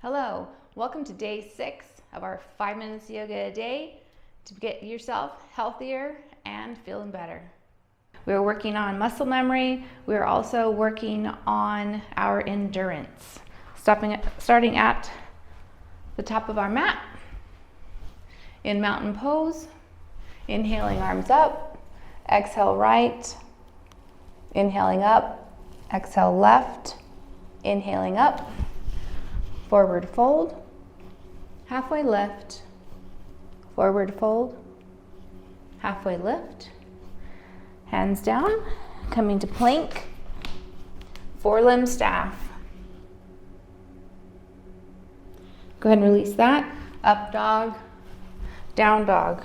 Hello, welcome to day 6 of our 5 minutes yoga a day to get yourself healthier and feeling better. We're working on muscle memory. We're also working on our endurance. Starting at the top of our mat in mountain pose, inhaling arms up, exhale right, inhaling up, exhale left, inhaling up, forward fold, halfway lift, forward fold, halfway lift, hands down, coming to plank, forelimb staff. Go ahead and release that, up dog, down dog.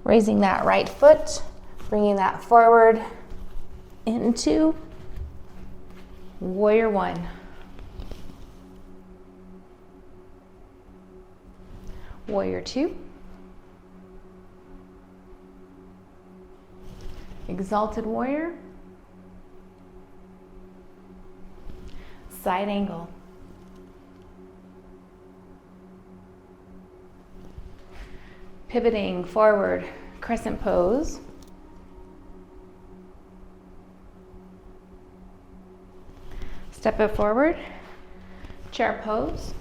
Raising that right foot, bringing that forward into Warrior One. Warrior Two. Exalted Warrior. Side angle. Pivoting forward, crescent pose. Step it forward, chair pose.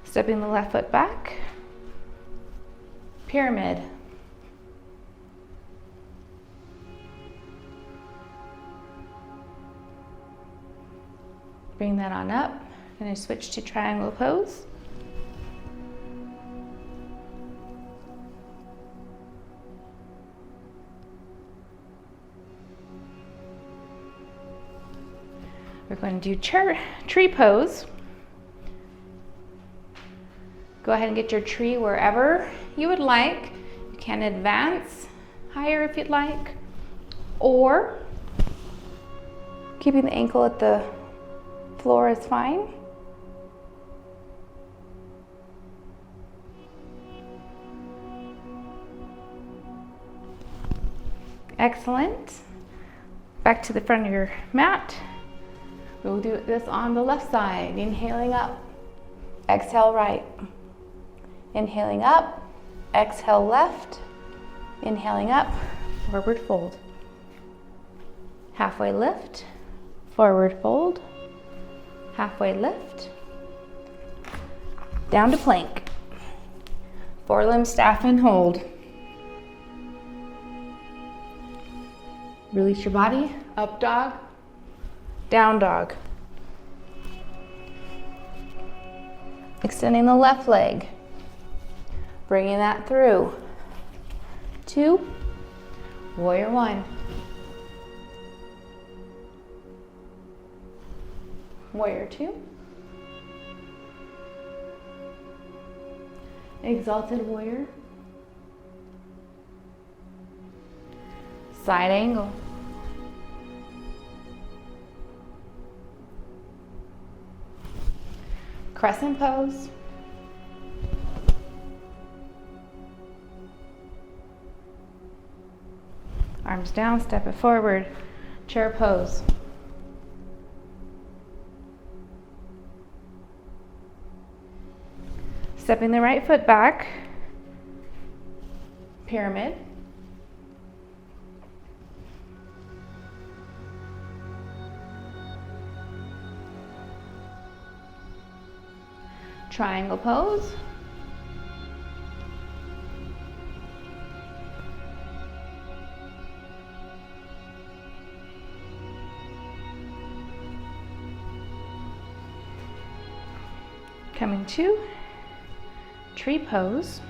Stepping the left foot back, pyramid. Bring that on up. I'm going to switch to triangle pose. We're going to do tree pose. Go ahead and get your tree wherever you would like. You can advance higher if you'd like, or keeping the ankle at the floor is fine. Excellent. Back to the front of your mat. We'll do this on the left side. Inhaling up, exhale right. Inhaling up, exhale left. Inhaling up, forward fold. Halfway lift, forward fold. Halfway lift. Down to plank. Forelimb staff and hold. Release your body, up dog, down dog. Extending the left leg. Bringing that through. 2, Warrior One. Warrior Two. Exalted Warrior. Side angle. Crescent pose. Arms down, step it forward. Chair pose. Stepping the right foot back. Pyramid. Triangle pose. Coming to tree pose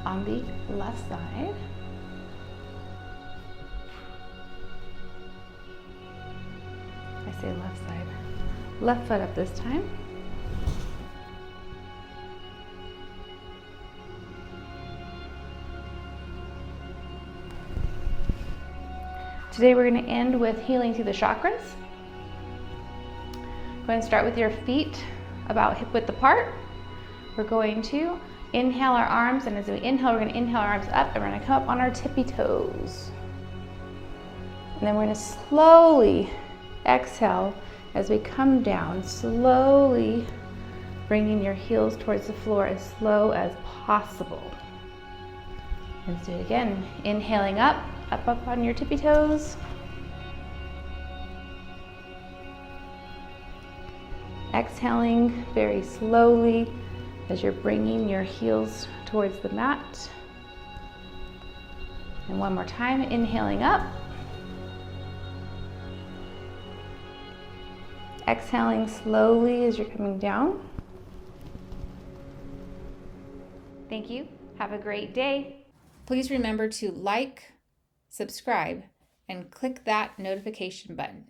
on the left side. I say left side. Left foot up this time. Today we're going to end with healing through the chakras. Go ahead and start with your feet about hip width apart. We're going to Inhale our arms, and as we inhale, we're gonna inhale our arms up, and we're gonna come up on our tippy toes. And then we're gonna slowly exhale as we come down, slowly bringing your heels towards the floor as slow as possible. Let's do it again. Inhaling up, up on your tippy toes. Exhaling very slowly as you're bringing your heels towards the mat. And one more time, inhaling up. Exhaling slowly as you're coming down. Thank you. Have a great day. Please remember to like, subscribe, and click that notification button.